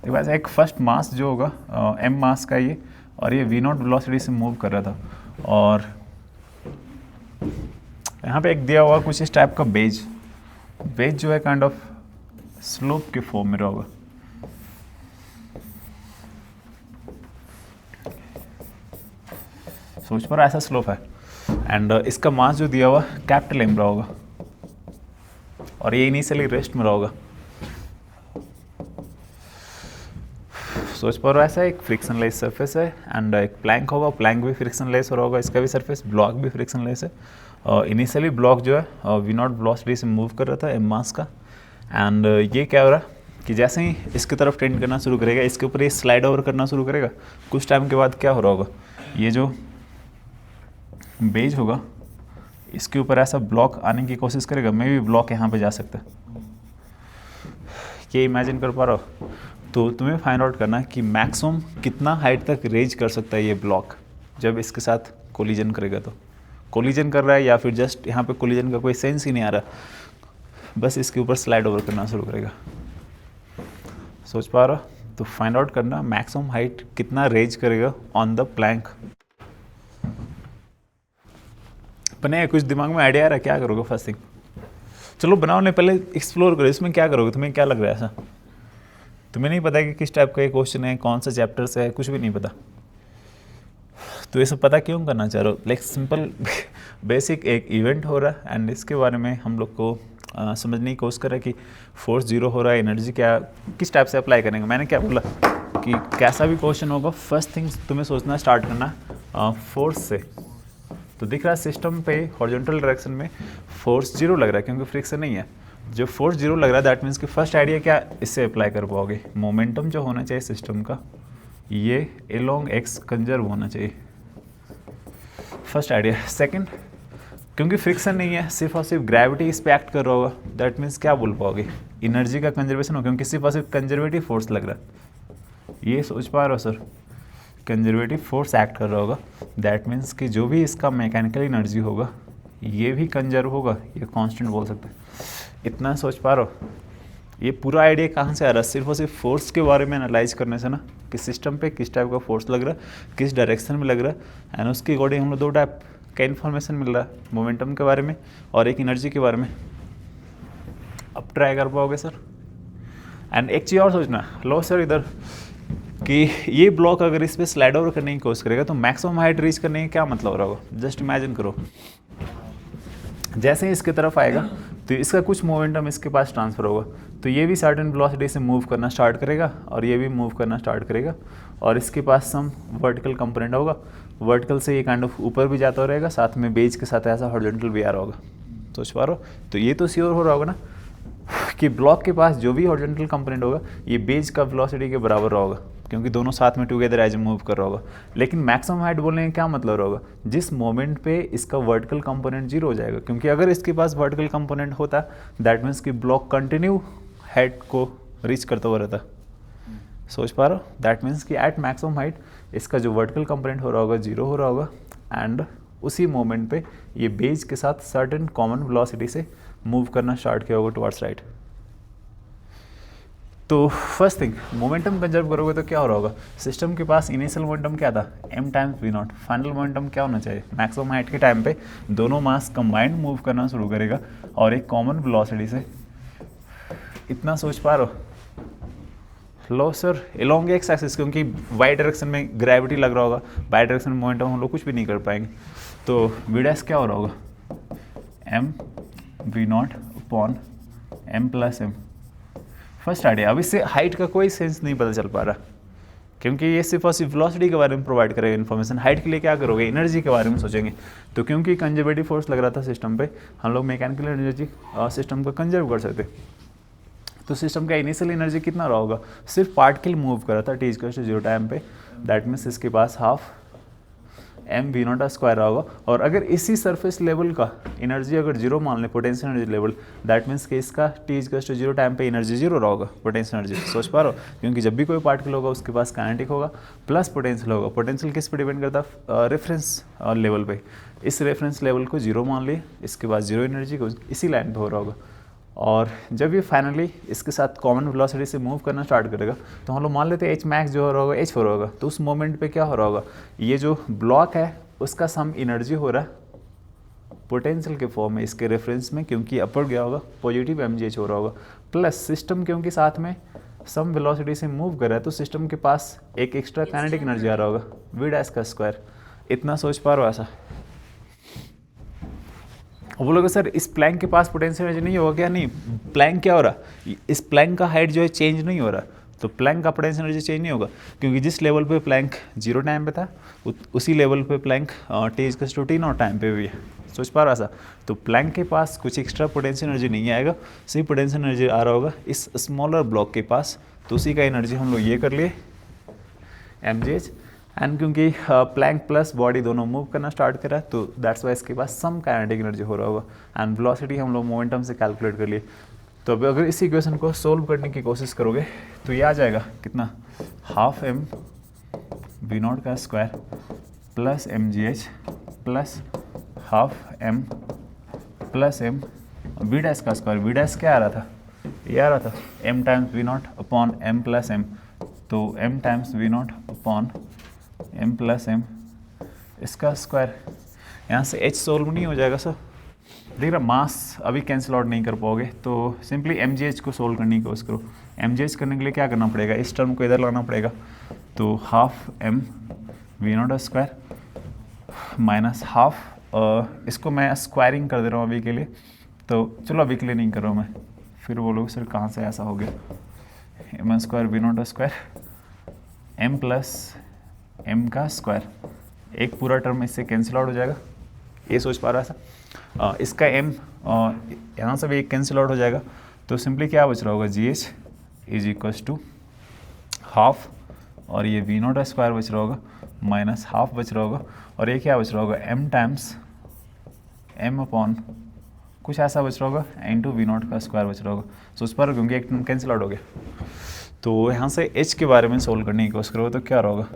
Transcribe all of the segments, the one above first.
देखो ऐसा एक फर्स्ट मास जो होगा एम मास का ये, और ये वी नॉट वेलोसिटी से मूव कर रहा था, और यहाँ पे एक दिया हुआ कुछ इस टाइप का बेज जो है काइंड ऑफ स्लोप के फॉर्म में होगा। सोच पर ऐसा स्लोप है, एंड इसका मास जो दिया हुआ कैपिटल एम रहा होगा, और ये इनिशियली रेस्ट में होगा। सोच पर ऐसा एक फ्रिक्शन लेस सरफेस है, एंड एक प्लैंक होगा, प्लैंक भी फ्रिक्शन लेस हो रहा होगा, इसका भी सरफेस, ब्लॉक भी फ्रिक्शन लेस है। इनिशियली ब्लॉक जो है वी नॉट वेलोसिटी से मूव कर रहा था एम मास का, एंड ये क्या हो रहा है कि जैसे ही इसकी तरफ टेंड करना शुरू करेगा, इसके ऊपर ये स्लाइड ओवर करना शुरू करेगा, कुछ टाइम के बाद क्या हो रहा होगा, ये जो बेज होगा इसके ऊपर ऐसा ब्लॉक आने की कोशिश करेगा, मे भी ब्लॉक यहाँ पे जा सकता है। ये इमेजिन कर पा रहा हो? तो तुम्हें फाइंड आउट करना है कि मैक्सिमम कितना हाइट तक रेंज कर सकता है ये ब्लॉक जब इसके साथ कोलिजन करेगा। तो कोलिजन कर रहा है या फिर जस्ट यहाँ पे कोलिजन का कोई सेंस ही नहीं आ रहा, बस इसके ऊपर स्लाइड ओवर करना शुरू करेगा। सोच पा रहा? तो फाइंड आउट करना मैक्सिमम हाइट कितना रेंज करेगा ऑन द प्लैंक। बने कुछ दिमाग में आइडिया आ रहा है क्या करोगे फर्स्ट थिंग? चलो बनाओ, नहीं पहले एक्सप्लोर करो इसमें क्या करोगे, तुम्हें क्या लग रहा है ऐसा? तुम्हें नहीं पता कि किस टाइप का ये क्वेश्चन है, कौन सा चैप्टर से है, कुछ भी नहीं पता। तो ये सब पता क्यों करना चाह रहे हो? लाइक सिंपल बेसिक एक इवेंट हो रहा है, एंड इसके बारे में हम लोग को समझने की कोशिश कर रहा है कि फोर्स जीरो हो रहा है, एनर्जी क्या किस टाइप से अप्लाई करेंगे। मैंने क्या बोला कि कैसा भी क्वेश्चन होगा फर्स्ट थिंग तुम्हें सोचना स्टार्ट करना फोर्स से। तो दिख रहा है सिस्टम पे हॉरिजॉन्टल डायरेक्शन में फोर्स जीरो लग रहा है क्योंकि फ्रिक्शन नहीं है। जो फोर्स जीरो लग रहा है दैट मीन्स कि फर्स्ट आइडिया क्या इससे अप्लाई कर पाओगे, मोमेंटम जो होना चाहिए सिस्टम का ये एलोंग एक्स कंजर्व होना चाहिए, फर्स्ट आइडिया। सेकंड, क्योंकि फ्रिक्शन नहीं है, सिर्फ और सिर्फ ग्रेविटी इस पे एक्ट कर रहा होगा, दैट मीन्स क्या बोल पाओगे, एनर्जी का कंजर्वेशन हो, क्योंकि सिर्फ और सिर्फ कंजर्वेटिव फोर्स लग रहा है। ये सोच पा रहे हो सर? कंजर्वेटिव फोर्स एक्ट कर रहा होगा, दैट मीन्स कि जो भी इसका मैकेनिकल एनर्जी होगा ये भी कंजर्व होगा, ये कांस्टेंट बोल सकते हैं। इतना सोच पा रहे हो? ये पूरा आइडिया कहाँ से आ रहा है? सिर्फ और सिर्फ फोर्स के बारे में एनालाइज करने से ना, कि सिस्टम पे किस टाइप का फोर्स लग रहा है, किस डायरेक्शन में लग रहा है, एंड उसके अकॉर्डिंग हम लोग दो टाइप का इन्फॉर्मेशन मिल रहा है, मोमेंटम के बारे में और एक एनर्जी के बारे में। अब ट्राई कर पाओगे सर? एंड एक चीज़ और सोचना, लो सर इधर, कि ये ब्लॉक अगर इस पर स्लाइड ओवर करने की कोशिश करेगा तो मैक्सिमम हाइट रीच करने का क्या मतलब रहा होगा? जस्ट इमेजिन करो, जैसे ही इसके तरफ आएगा तो इसका कुछ मोमेंटम इसके पास ट्रांसफर होगा, तो ये भी सर्टेन वेलोसिटी से मूव करना स्टार्ट करेगा और ये भी मूव करना स्टार्ट करेगा, और इसके पास सम वर्टिकल कंपोनेंट होगा, वर्टिकल से ये काइंड ऑफ ऊपर भी जाता रहेगा, साथ में बेज के साथ ऐसा हॉरिजॉन्टल भी आ रहा होगा। सोच पा रहे हो? तो ये तो श्योर हो रहा होगा ना कि ब्लॉक के पास जो भी हॉरिजॉन्टल कंपोनेंट होगा ये बेज का वेलोसिटी के बराबर होगा, क्योंकि दोनों साथ में टुगेदर एज मूव कर रहा होगा। लेकिन मैक्सिमम हाइट बोलने का क्या मतलब होगा? जिस मोमेंट पे इसका वर्टिकल कंपोनेंट जीरो हो जाएगा, क्योंकि अगर इसके पास वर्टिकल कंपोनेंट होता दैट मीन्स कि ब्लॉक कंटिन्यू हाइट को रीच करता हुआ रहता। सोच पा रहे हो? दैट मीन्स कि एट मैक्सिमम हाइट इसका जो वर्टिकल कंपोनेंट हो रहा होगा जीरो हो रहा होगा, एंड उसी मोमेंट पे ये बेज के साथ सर्टेन कॉमन वेलोसिटी से मूव करना स्टार्ट किया होगा टुवर्ड्स राइट। तो फर्स्ट थिंग, मोमेंटम कंजर्व करोगे तो क्या हो रहा होगा? सिस्टम के पास इनिशियल मोमेंटम क्या था? m times v not. Final momentum क्या होना चाहिए? मैक्सिमम हाइट के टाइम पे दोनों मास कंबाइंड मूव करना शुरू करेगा और एक कॉमन वेलोसिटी से। इतना सोच पा रहे हो? लो सर, एलोंग एक्स एक्सिस, क्योंकि वाई डायरेक्शन में ग्रेविटी लग रहा होगा, बाई डायरेक्शन में मोमेंटम हम लोग कुछ भी नहीं कर पाएंगे, तो v डैश क्या हो रहा होगा? m v not upon m plus m। First idea. अब इससे हाइट का कोई सेंस नहीं पता चल पा रहा, क्योंकि ये सिर्फ और सिर्फ वेलोसिटी के बारे में प्रोवाइड करेगा इन्फॉर्मेशन। हाइट के लिए क्या करोगे? एनर्जी के बारे में सोचेंगे। तो क्योंकि कंजर्वेटिव फोर्स लग रहा था सिस्टम पे, हम लोग मैकेनिकल एनर्जी सिस्टम को कंजर्व कर सकते। तो सिस्टम का इनिशियल एनर्जी कितना रहा होगा? सिर्फ पार्टिकल मूव कर रहा था t इक्वल टू 0 टाइम पे, दैट मीन्स इसके पास half m v not square रहा होगा। और अगर इसी सरफेस लेवल का एनर्जी अगर जीरो मान ले, potential energy level, that means कि इसका t इक्वल टू 0 टाइम पे एनर्जी जीरो रहा होगा, पोटेंशियल एनर्जी। सोच पा रहे हो? क्योंकि जब भी कोई पार्टिकल होगा उसके पास काइनेटिक होगा प्लस पोटेंशियल होगा। पोटेंशियल किस पे डिपेंड करता है? रेफरेंस लेवल पे। इस रेफरेंस लेवल को जीरो मान लिए, इसके बाद जीरो एनर्जी को इसी लाइन पे हो रहा होगा। और जब ये फाइनली इसके साथ कॉमन वेलोसिटी से मूव करना स्टार्ट करेगा तो हम लोग मान लेते हैं एच मैक्स जो हो रहा होगा h4 होगा, तो उस मोमेंट पे क्या हो रहा होगा, ये जो ब्लॉक है उसका सम एनर्जी हो रहा है पोटेंशियल के फॉर्म में इसके रेफरेंस में, क्योंकि अपर गया होगा पॉजिटिव mgh हो रहा होगा, प्लस सिस्टम क्योंकि साथ में सम वेलोसिटी से मूव कर रहा है तो सिस्टम के पास एक एक्स्ट्रा काइनेटिक एनर्जी आ रहा होगा v डैश का स्क्वायर। इतना सोच पा रहे हो ऐसा? और बोलोगे सर इस प्लैंक के पास पोटेंशियल एनर्जी नहीं होगा क्या? नहीं, प्लैंक क्या हो रहा, इस प्लैंक का हाइट जो है चेंज नहीं हो रहा, तो प्लैंक का पोटेंशियल एनर्जी चेंज नहीं होगा, क्योंकि जिस लेवल पे प्लैंक 0 टाइम पे था उसी लेवल पे प्लैंक t = टाइम पे भी है। सोच पा रहा सा? तो प्लैंक के पास कुछ एक्स्ट्रा पोटेंशियल एनर्जी नहीं आएगा, सही पोटेंशियल एनर्जी आ रहा होगा इस स्मॉलर ब्लॉक के पास, तो उसी का एनर्जी हम लोग ये कर लिए mgh। एंड क्योंकि प्लैंक प्लस बॉडी दोनों मूव करना स्टार्ट करा तो दैट्स वाई इसके पास सम काइनेटिक एनर्जी हो रहा होगा एंड वेलोसिटी हम लोग मोमेंटम से कैलकुलेट कर लिए। तो अब अगर इस इक्वेशन को सोल्व करने की कोशिश करोगे तो ये आ जाएगा कितना, हाफ m v0 का square plus mgh plus half m plus m v dash का स्क्वायर। v डैश क्या आ रहा था, ये आ रहा था m times v0 upon m plus m, तो m times v0 upon m plus m इसका स्क्वायर। यहाँ से h सोल्व नहीं हो जाएगा सर, देख रहा मास अभी कैंसिल आउट नहीं कर पाओगे, तो सिंपली mgh को सोल्व करने की कोशिश करो। mgh करने के लिए क्या करना पड़ेगा, इस टर्म को इधर लाना पड़ेगा, तो half m v0 square minus half, इसको मैं स्क्वायरिंग कर दे रहा हूँ अभी के लिए, तो चलो अभी के लिए नहीं कर रहा हूँ मैं, फिर बोलोगे सर कहाँ से ऐसा हो गया, m square v0 square m plus m का स्क्वायर, एक पूरा टर्म इससे कैंसिल आउट हो जाएगा, ये सोच पा रहा था। इसका m यहाँ से भी एक कैंसिल आउट हो जाएगा, तो सिंपली क्या बच रहा होगा, gh is equals to half, और ये v0 स्क्वायर बच रहा होगा माइनस हाफ बच रहा होगा, और ये क्या बच रहा होगा, m टाइम्स m अपॉन कुछ ऐसा बच रहा होगा इंटू v0 का स्क्वायर बच रहा होगा। सोच पा रहे हो, क्योंकि एक टर्म कैंसिल आउट हो गया। तो यहाँ से h के बारे में सोल्व करने की कोशिश करोगे तो क्या होगा,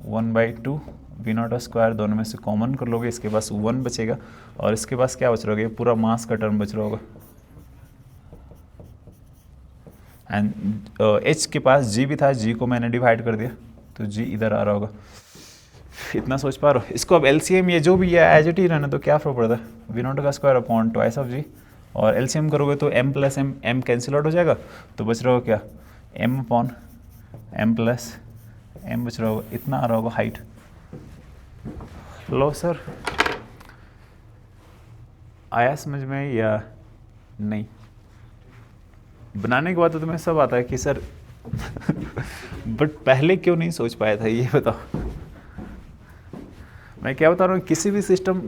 1/2 v0 स्क्वायर, दोनों में से कॉमन कर लोगे, इसके पास 1 बचेगा, और इसके पास क्या बच रहा होगा, पूरा मास का टर्म बच रहा होगा, एंड h के पास g भी था, g को मैंने डिवाइड कर दिया तो g इधर आ रहा होगा। इतना सोच पा रहे हो? इसको अब LCM ये जो भी है एज इट ही रहना, तो क्या फर्क पड़ता है, v0 का square upon twice of g, और LCM करोगे तो m plus m cancel out हो जाएगा, तो बच रहा होगा क्या, m upon m plus m बच रहा होगा, इतना आ रहा होगा हाइट। लो सर आया समझ में या नहीं? बनाने के बाद तो तुम्हें सब आता है कि सर बट पहले क्यों नहीं सोच पाया था, ये बताओ। मैं क्या बता रहा हूँ, किसी भी सिस्टम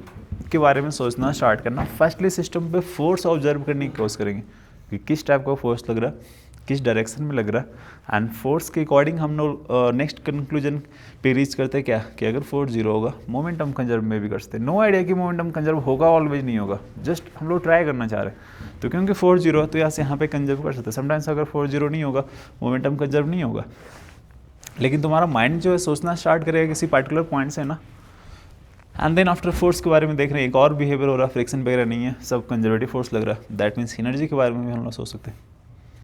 के बारे में सोचना स्टार्ट करना, फर्स्टली सिस्टम पे फोर्स ऑब्जर्व करने की कोशिश करेंगे कि किस टाइप का फोर्स लग रहा है, किस डायरेक्शन में लग रहा है, एंड फोर्स के अकॉर्डिंग हम लोग नेक्स्ट कंक्लूजन पे रीच करते हैं क्या, कि अगर फोर्स 0 होगा मोमेंटम कंजर्व में भी कर सकते हैं। नो आइडिया कि मोमेंटम कंजर्व होगा ऑलवेज नहीं होगा, जस्ट हम लोग ट्राई करना चाह रहे हैं। तो क्योंकि फोर्स 0 है तो यहाँ से यहाँ पे कंजर्व कर सकते हैं। समटाइम्स अगर फोर्स 0 नहीं होगा मोमेंटम कंजर्व नहीं होगा, लेकिन तुम्हारा माइंड जो है सोचना स्टार्ट करेगा किसी पर्टिकुलर पॉइंट से ना, एंड देन आफ्टर फोर्स के बारे में देख रहे हैं, एक और बिहेवियर हो रहा है, फ्रिक्शन वगैरह नहीं है, सब कंजर्वेटिव फोर्स लग रहा है, दैट मीन्स एनर्जी के बारे में भी हम लोग सोच सकते हैं।